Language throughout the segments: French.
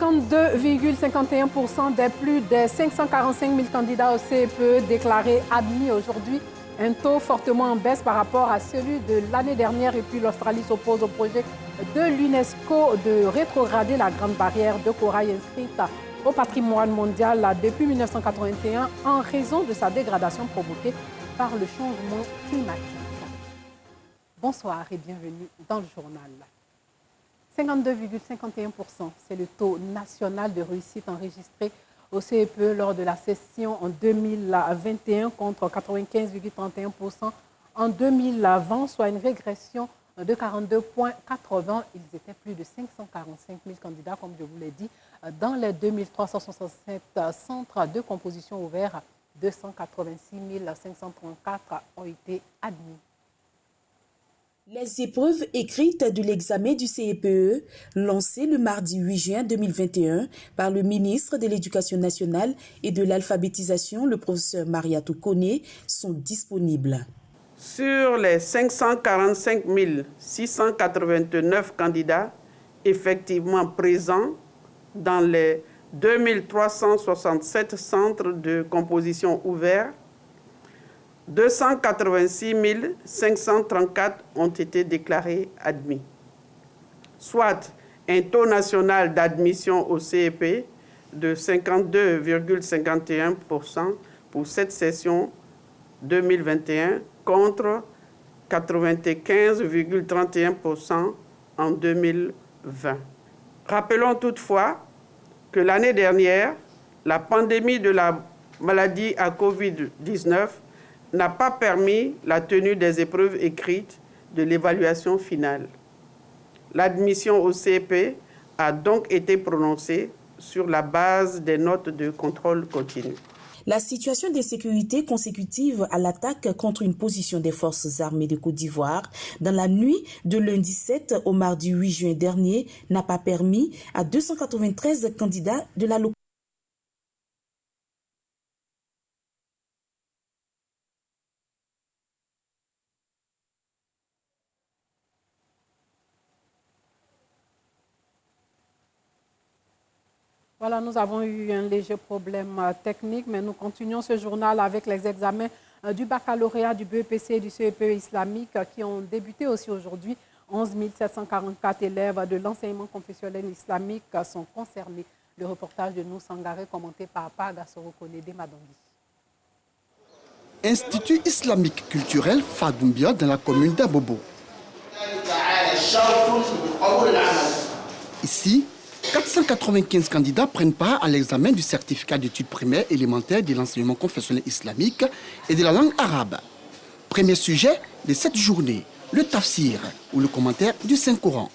52,51% des plus de 545 000 candidats au CEPE déclarés admis aujourd'hui. Un taux fortement en baisse par rapport à celui de l'année dernière. Et puis l'Australie s'oppose au projet de l'UNESCO de rétrograder la grande barrière de corail inscrite au patrimoine mondial depuis 1981 en raison de sa dégradation provoquée par le changement climatique. Bonsoir et bienvenue dans le journal. 52,51%, c'est le taux national de réussite enregistré au CEPE lors de la session en 2021 contre 95,31% en 2020, soit une régression de 42,80. Ils étaient plus de 545 000 candidats, comme je vous l'ai dit, dans les 2367 centres de composition ouverts. 286 534 ont été admis. Les épreuves écrites de l'examen du CEPE, lancé le mardi 8 juin 2021 par le ministre de l'Éducation nationale et de l'alphabétisation, le professeur Mariatou Koné, sont disponibles. Sur les 545 689 candidats effectivement présents dans les 2367 centres de composition ouverts, 286 534 ont été déclarés admis, soit un taux national d'admission au CEP de 52,51% pour cette session 2021 contre 95,31% en 2020. Rappelons toutefois que l'année dernière, la pandémie de la maladie à Covid-19 n'a pas permis la tenue des épreuves écrites de l'évaluation finale. L'admission au CEP a donc été prononcée sur la base des notes de contrôle continu. La situation d'insécurité consécutive à l'attaque contre une position des forces armées de Côte d'Ivoire dans la nuit de lundi 7 au mardi 8 juin dernier n'a pas permis à 293 candidats de la localité. Voilà, nous avons eu un léger problème technique, mais nous continuons ce journal avec les examens du baccalauréat, du BEPC et du CEPE islamique qui ont débuté aussi aujourd'hui. 11 744 élèves de l'enseignement confessionnel islamique sont concernés. Le reportage de nous Sangaré, commenté par Paga Sorokone Madongi. Institut islamique culturel Fadoumbia dans la commune d'Abobo. Ici, 495 candidats prennent part à l'examen du certificat d'études primaires élémentaires de l'enseignement confessionnel islamique et de la langue arabe. Premier sujet de cette journée, le tafsir ou le commentaire du Saint-Coran.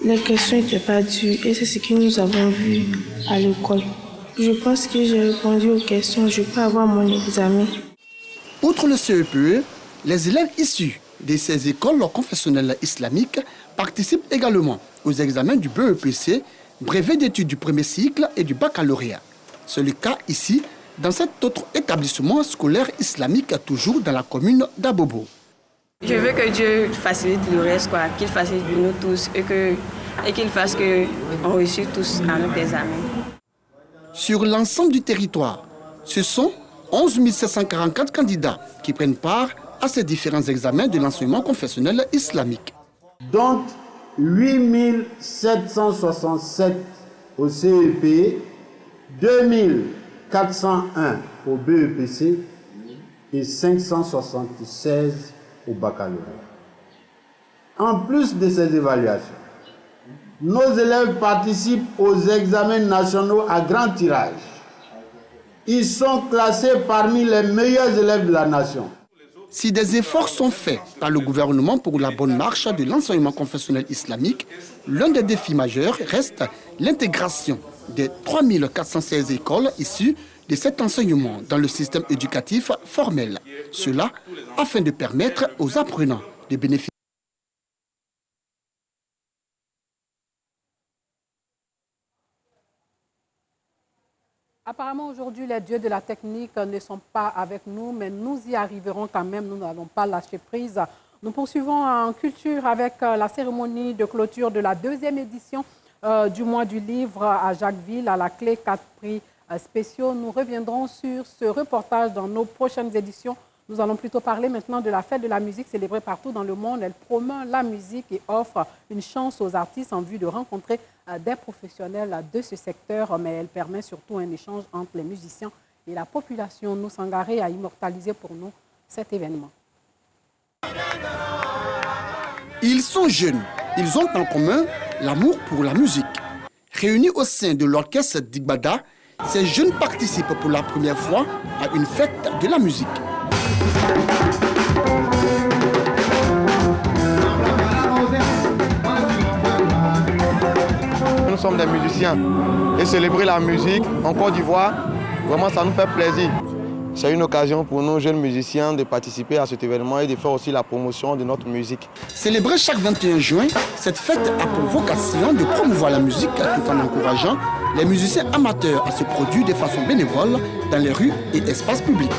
Les questions n'étaient pas dures et c'est ce que nous avons vu à l'école. Je pense que j'ai répondu aux questions, je peux avoir mon examen. Outre le CEPE, les élèves issus de ces écoles confessionnelles islamiques participent également aux examens du BEPC, brevet d'études du premier cycle et du baccalauréat. C'est le cas ici, dans cet autre établissement scolaire islamique, toujours dans la commune d'Abobo. Je veux que Dieu facilite le reste, qu'il facilite pour nous tous et qu'il fasse qu'on réussisse tous à notre examen. Sur l'ensemble du territoire, ce sont 11 744 candidats qui prennent part à ces différents examens de l'enseignement confessionnel islamique. Dont 8 767 au CEP, 2401 au BEPC et 576 au baccalauréat. En plus de ces évaluations, nos élèves participent aux examens nationaux à grand tirage. Ils sont classés parmi les meilleurs élèves de la nation. Si des efforts sont faits par le gouvernement pour la bonne marche de l'enseignement confessionnel islamique, l'un des défis majeurs reste l'intégration des 3416 écoles issues de cet enseignement dans le système éducatif formel. Cela afin de permettre aux apprenants de bénéficier. Apparemment, aujourd'hui, les dieux de la technique ne sont pas avec nous, mais nous y arriverons quand même. Nous n'allons pas lâcher prise. Nous poursuivons en culture avec la cérémonie de clôture de la 2e édition du mois du livre à Jacquesville, à la clé 4 prix spéciaux. Nous reviendrons sur ce reportage dans nos prochaines éditions. Nous allons plutôt parler maintenant de la fête de la musique célébrée partout dans le monde. Elle promeut la musique et offre une chance aux artistes en vue de rencontrer des professionnels de ce secteur, mais elle permet surtout un échange entre les musiciens et la population. Nous Sangaré a immortalisé pour nous cet événement. Ils sont jeunes. Ils ont en commun l'amour pour la musique. Réunis au sein de l'orchestre d'Igbada, ces jeunes participent pour la première fois à une fête de la musique. Nous sommes des musiciens et célébrer la musique en Côte d'Ivoire, vraiment ça nous fait plaisir. C'est une occasion pour nous, jeunes musiciens, de participer à cet événement et de faire aussi la promotion de notre musique. Célébrée chaque 21 juin, cette fête a pour vocation de promouvoir la musique tout en encourageant les musiciens amateurs à se produire de façon bénévole dans les rues et espaces publics.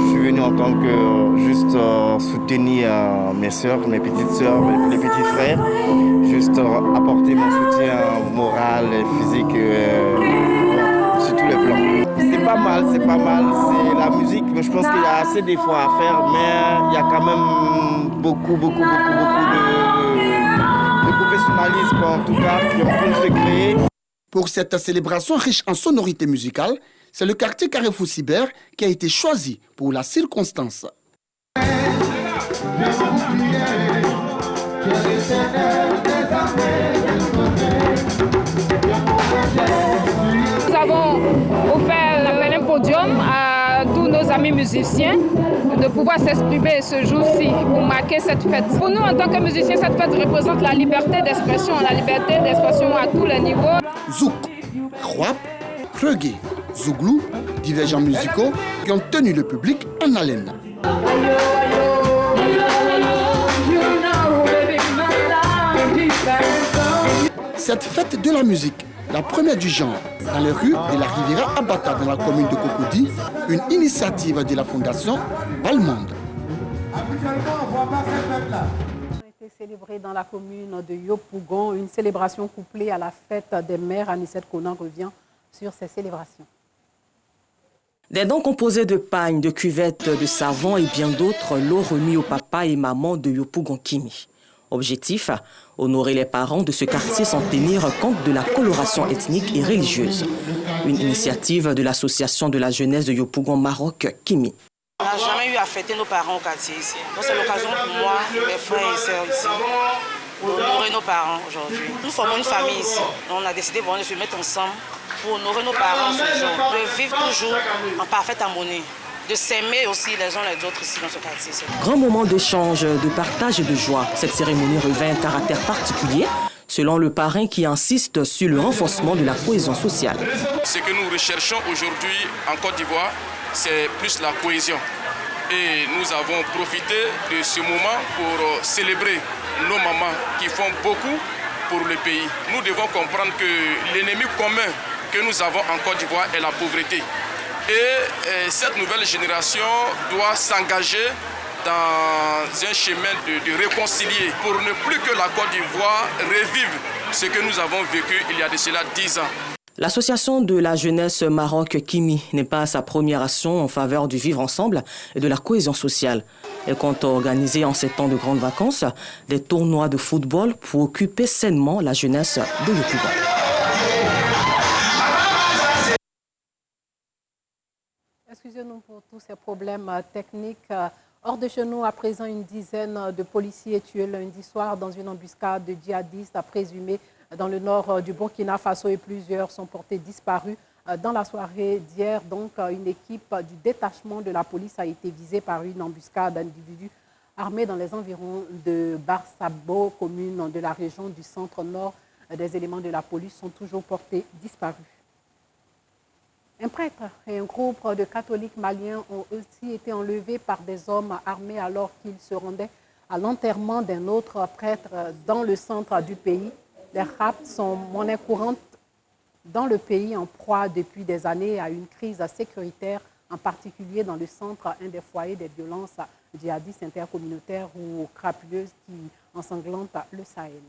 Je suis venu en tant que juste soutenir mes soeurs, mes petites soeurs, mes petits frères, juste apporter mon soutien moral et physique sur tous les plans. C'est pas mal, c'est la musique, mais je pense qu'il y a assez d'efforts à faire, mais il y a quand même beaucoup de professionnalisme en tout cas qui ont pu se créer. Pour cette célébration riche en sonorités musicales, c'est le quartier Carrefour Cyber qui a été choisi pour la circonstance. Nous avons offert un podium à tous nos amis musiciens de pouvoir s'exprimer ce jour-ci pour marquer cette fête. Pour nous, en tant que musiciens, cette fête représente la liberté d'expression à tous les niveaux. Zouk, Khwap, Reggae, Zouglou, divers genres musicaux qui ont tenu le public en haleine. Cette fête de la musique, la première du genre, dans les rues de la Riviera Abata dans la commune de Cocody, une initiative de la fondation Balmonde. Célébrée dans la commune de Yopougon, une célébration couplée à la fête des mères. Anicette Conan revient sur ces célébrations. Des dons composés de pagnes, de cuvettes, de savon et bien d'autres, l'eau remis au papa et maman de Yopougon Kimi. Objectif, honorer les parents de ce quartier sans tenir compte de la coloration ethnique et religieuse. Une initiative de l'association de la jeunesse de Yopougon Maroc Kimi. On n'a jamais eu à fêter nos parents au quartier ici. Donc c'est l'occasion pour moi, mes frères et sœurs ici, pour honorer nos parents aujourd'hui. Nous formons une famille ici. On a décidé de se mettre ensemble pour honorer nos parents ce jour, de vivre toujours en parfaite harmonie, de s'aimer aussi les uns les autres ici dans ce quartier. Grand moment d'échange, de partage et de joie. Cette cérémonie revêt un caractère particulier, selon le parrain qui insiste sur le renforcement de la cohésion sociale. Ce que nous recherchons aujourd'hui en Côte d'Ivoire, c'est plus la cohésion. Et nous avons profité de ce moment pour célébrer nos mamans qui font beaucoup pour le pays. Nous devons comprendre que l'ennemi commun que nous avons en Côte d'Ivoire est la pauvreté. Et cette nouvelle génération doit s'engager dans un chemin de réconcilier pour ne plus que la Côte d'Ivoire revive ce que nous avons vécu il y a de cela 10 ans. L'association de la jeunesse Maroc Kimi n'est pas sa première action en faveur du vivre ensemble et de la cohésion sociale. Elle compte organiser en ces temps de grandes vacances des tournois de football pour occuper sainement la jeunesse de Yopougon. Excusez-nous pour tous ces problèmes techniques. Hors de chez nous, à présent, une dizaine de policiers tués lundi soir dans une embuscade de djihadistes présumés dans le nord du Burkina Faso et plusieurs sont portés disparus. Dans la soirée d'hier, donc, une équipe du détachement de la police a été visée par une embuscade d'individus armés dans les environs de Barsabo, commune de la région du centre-nord. Des éléments de la police sont toujours portés disparus. Un prêtre et un groupe de catholiques maliens ont aussi été enlevés par des hommes armés alors qu'ils se rendaient à l'enterrement d'un autre prêtre dans le centre du pays. Les rapts sont monnaie courante dans le pays en proie depuis des années à une crise sécuritaire en particulier dans le centre, un des foyers des violences djihadistes intercommunautaires ou crapuleuses qui ensanglantent le Sahel.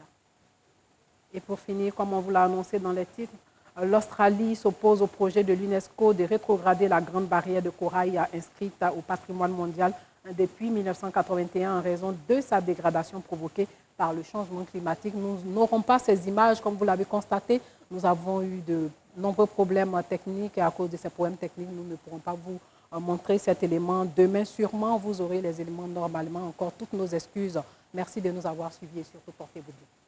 Et pour finir, comme on vous l'a annoncé dans les titres, l'Australie s'oppose au projet de l'UNESCO de rétrograder la grande barrière de corail inscrite au patrimoine mondial depuis 1981 en raison de sa dégradation provoquée par le changement climatique. Nous n'aurons pas ces images, comme vous l'avez constaté. Nous avons eu de nombreux problèmes techniques et à cause de ces problèmes techniques, nous ne pourrons pas vous montrer cet élément. Demain, sûrement, vous aurez les éléments normalement. Encore toutes nos excuses. Merci de nous avoir suivis et surtout portez-vous bien.